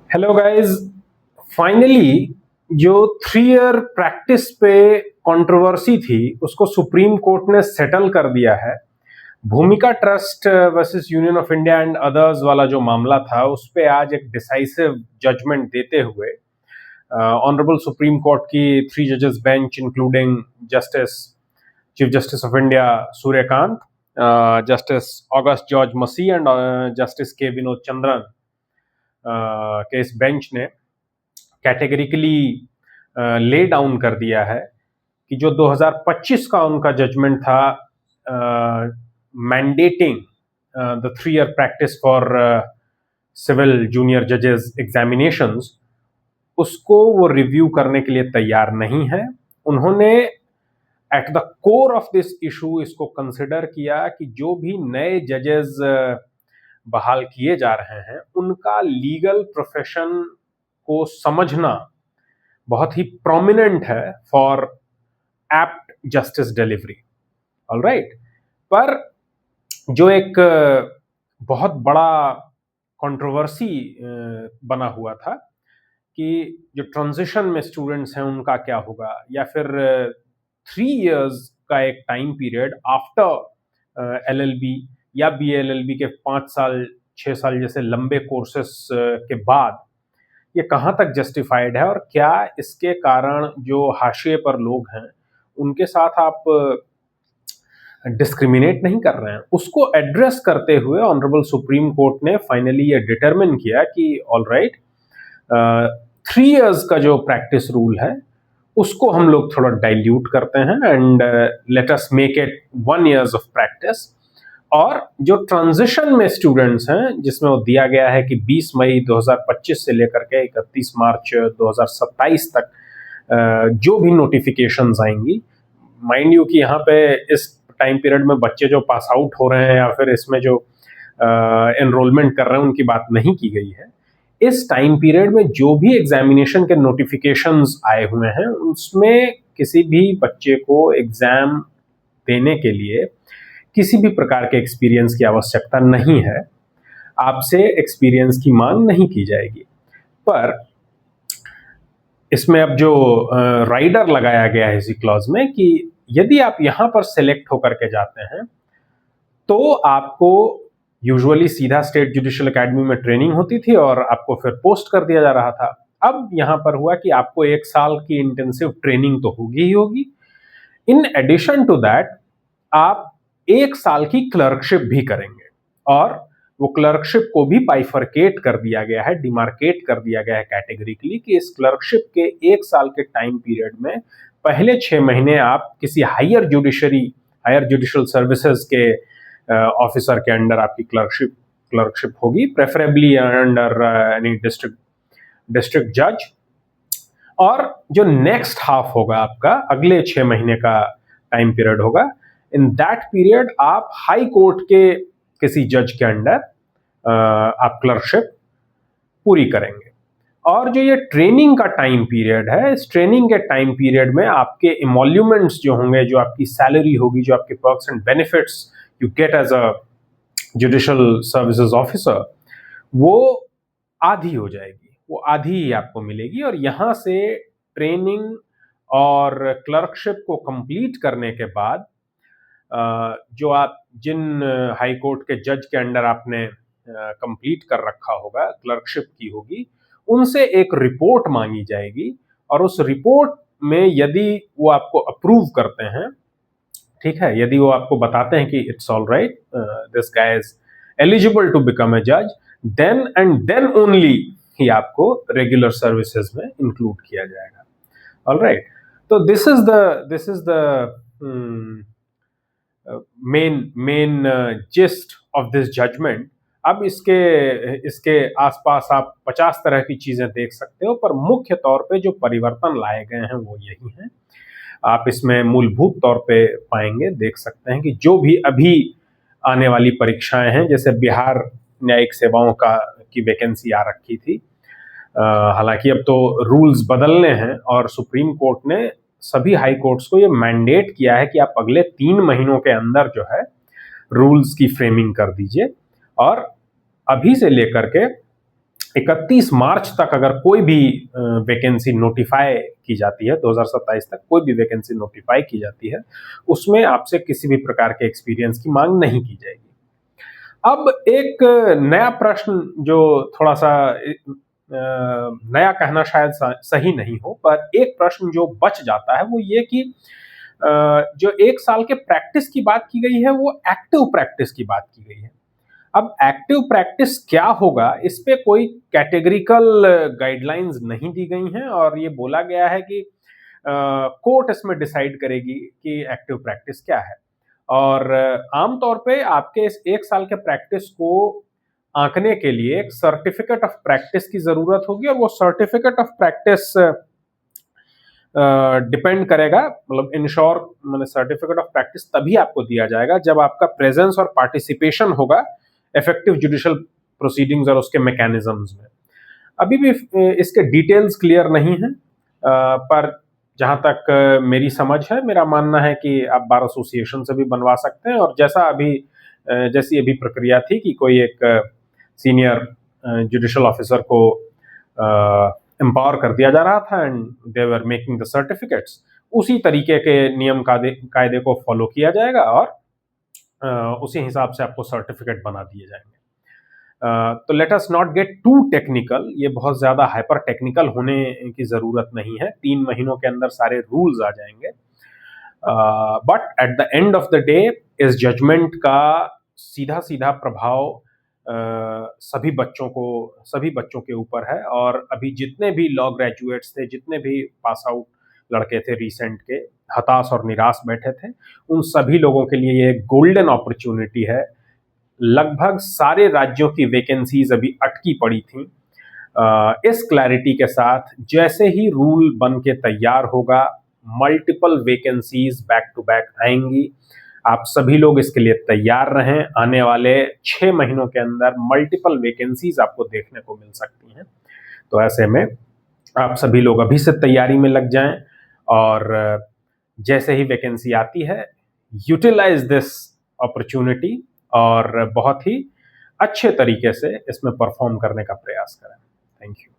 Hello guys. Finally जो 3 year practice पे controversy थी उसको सुप्रीम कोर्ट ने सेटल कर दिया है। भूमिका trust versus union of India and others वाला जो मामला था उस पे आज एक डिसाइसिव जजमेंट देते हुए ऑनरेबल सुप्रीम कोर्ट की 3 जजेस bench including justice chief justice of India Suryakant, justice August George Masih and justice K Vinod Chandran के इस बेंच ने कैटेगरिकली ले डाउन कर दिया है कि जो 2025 का उनका जजमेंट था mandating the 3 year practice for civil junior जजेस एग्जामिनेशंस, उसको वो रिव्यू करने के लिए तैयार नहीं है। उन्होंने at the core of this issue इसको कंसिडर किया कि जो भी नए जजेस बहाल किए जा रहे हैं उनका लीगल प्रोफेशन को समझना बहुत ही प्रोमिनेंट है for apt justice delivery. Alright, पर जो एक बहुत बड़ा कंट्रोवर्सी बना हुआ था कि जो ट्रांजिशन में स्टूडेंट्स हैं उनका क्या होगा, या फिर 3 इयर्स का एक टाइम पीरियड आफ्टर एलएलबी या बीएलएलबी के 5 साल 6 साल जैसे लंबे कोर्सेस के बाद ये कहाँ तक जस्टिफाइड है, और क्या इसके कारण जो हाशिए पर लोग हैं उनके साथ आप डिस्क्रिमिनेट नहीं कर रहे हैं, उसको एड्रेस करते हुए ऑनरेबल सुप्रीम कोर्ट ने फाइनली ये डिटरमिन किया कि ऑलराइट, 3 इयर्स का जो प्रैक्टिस रूल है उसको हम लोग थोड़ा डाइल्यूट करते हैं and let us make it 1 years of practice. और जो ट्रांजिशन में स्टूडेंट्स हैं जिसमें वो दिया गया है कि 20 मई 2025 से लेकर के 31 मार्च 2027 तक जो भी नोटिफिकेशंस आएंगी, माइंड यू कि यहाँ पे इस टाइम पीरियड में बच्चे जो पास आउट हो रहे हैं या फिर इसमें जो एनरोलमेंट कर रहे हैं उनकी बात नहीं की गई है। इस टाइम पीरियड में जो भी एग्जामिनेशन के नोटिफिकेशंस आए हुए हैं उसमें किसी भी बच्चे को एग्जाम देने के लिए किसी भी प्रकार के एक्सपीरियंस की आवश्यकता नहीं है, आपसे एक्सपीरियंस की मांग नहीं की जाएगी। पर इसमें अब जो राइडर लगाया गया है इसी क्लॉज में कि यदि आप यहां पर सेलेक्ट होकर के जाते हैं तो आपको यूजुअली सीधा स्टेट जुडिशियल एकेडमी में ट्रेनिंग होती थी और आपको फिर पोस्ट कर दिया जा रहा था। अब यहां पर हुआ कि आपको 1 साल की इंटेंसिव ट्रेनिंग तो होगी ही होगी, इन एडिशन टू दैट आप 1 साल की क्लर्कशिप भी करेंगे, और वो क्लर्कशिप को भी बाइफरकेट कर दिया गया है, डिमार्केट कर दिया गया है कैटेगरिकली कि इस क्लर्कशिप के 1 साल के टाइम पीरियड में पहले 6 महीने आप किसी हायर जुडिशियल सर्विसेज के ऑफिसर के अंडर आपकी क्लर्कशिप होगी, प्रेफरेबली अंडर एनी डिस्ट्रिक्ट जज। और जो नेक्स्ट हाफ होगा आपका अगले 6 महीने का टाइम पीरियड होगा, इन दैट पीरियड आप हाई कोर्ट के किसी जज के अंडर आप क्लर्कशिप पूरी करेंगे। और जो ये ट्रेनिंग का टाइम पीरियड है, इस ट्रेनिंग के टाइम पीरियड में आपके इमोल्यूमेंट्स जो होंगे, जो आपकी सैलरी होगी, जो आपके perks and benefits you get as a judicial services officer, वो आधी हो जाएगी, वो आधी ही आपको मिलेगी। और यहाँ से ट्रेनिंग और क्लर्कशिप को कंप्लीट करने के बाद जो आप जिन हाई कोर्ट के जज के अंडर आपने कंप्लीट कर रखा होगा, क्लर्कशिप की होगी, उनसे एक रिपोर्ट मांगी जाएगी। और उस रिपोर्ट में यदि वो आपको अप्रूव करते हैं, ठीक है, यदि वो आपको बताते हैं कि it's all right, this guy is eligible to become a जज, then and then only he आपको रेगुलर सर्विसेज में इंक्लूड किया जाएगा। ऑल राइट, तो this is the main gist of this judgment. अब इसके आसपास आप 50 तरह की चीजें देख सकते हो, पर मुख्य तौर पे जो परिवर्तन लाए गए हैं वो यही हैं। आप इसमें मूलभूत तौर पे पाएंगे, देख सकते हैं कि जो भी अभी आने वाली परीक्षाएं हैं, जैसे बिहार न्यायिक सेवाओं की वैकेंसी आ रखी थी, हालांकि अब तो रूल्स बदलने हैं और सुप्रीम कोर्ट ने सभी हाई कोर्ट्स को ये मैंडेट किया है कि आप अगले 3 महीनों के अंदर जो है रूल्स की फ्रेमिंग कर दीजिए। और अभी से लेकर के 31 मार्च तक अगर कोई भी वैकेंसी नोटिफाई की जाती है, 2027 तक कोई भी वैकेंसी नोटिफाई की जाती है, उसमें आपसे किसी भी प्रकार के एक्सपीरियंस की मांग नहीं की जाएगी। अब एक नया प्रश्न जो थोड़ा सा नया कहना शायद सही नहीं हो, पर एक प्रश्न जो बच जाता है वो ये कि जो 1 साल के प्रैक्टिस की बात की गई है वो एक्टिव प्रैक्टिस की बात की गई है। अब एक्टिव प्रैक्टिस क्या होगा, इस पे कोई कैटेगरिकल गाइडलाइंस नहीं दी गई हैं और ये बोला गया है कि कोर्ट इसमें डिसाइड करेगी कि एक्टिव प्रैक्टिस क्या है। और आमतौर पे आपके इस 1 साल के प्रैक्टिस को आंकने के लिए एक सर्टिफिकेट ऑफ प्रैक्टिस की जरूरत होगी और वो सर्टिफिकेट ऑफ प्रैक्टिस डिपेंड करेगा, मतलब इंश्योर मैंने सर्टिफिकेट ऑफ प्रैक्टिस तभी आपको दिया जाएगा जब आपका प्रेजेंस और पार्टिसिपेशन होगा इफेक्टिव जुडिशियल प्रोसीडिंग्स और उसके मैकेनिज्म्स में। अभी भी इसके डिटेल्स क्लियर नहीं है, पर जहां तक मेरी समझ है, मेरा मानना है कि आप बार एसोसिएशन से भी बनवा सकते हैं और जैसी अभी प्रक्रिया थी कि कोई एक सीनियर जुडिशियल ऑफिसर को एम्पावर कर दिया जा रहा था and they were making the certificates, उसी तरीके के नियम कायदे को फॉलो किया जाएगा और उसी हिसाब से आपको सर्टिफिकेट बना दिए जाएंगे। तो let us not get too technical, ये बहुत ज्यादा हाइपर टेक्निकल होने की जरूरत नहीं है, 3 महीनों के अंदर सारे रूल्स आ जाएंगे। But at the end of the day इस जजमेंट का सीधा सीधा प्रभाव सभी बच्चों के ऊपर है। और अभी जितने भी लॉ ग्रेजुएट्स थे, जितने भी पास आउट लड़के थे रिसेंट के, हताश और निराश बैठे थे, उन सभी लोगों के लिए ये एक गोल्डन अपॉर्चुनिटी है। लगभग सारे राज्यों की वैकेंसीज अभी अटकी पड़ी थी। इस क्लैरिटी के साथ जैसे ही रूल बन के तैयार होगा, multiple vacancies back to back आएंगी। आप सभी लोग इसके लिए तैयार रहें, आने वाले 6 महीनों के अंदर मल्टीपल वैकेंसीज आपको देखने को मिल सकती हैं। तो ऐसे में आप सभी लोग अभी से तैयारी में लग जाएं और जैसे ही वैकेंसी आती है, यूटिलाइज दिस अपॉर्चुनिटी और बहुत ही अच्छे तरीके से इसमें परफॉर्म करने का प्रयास करें। Thank you.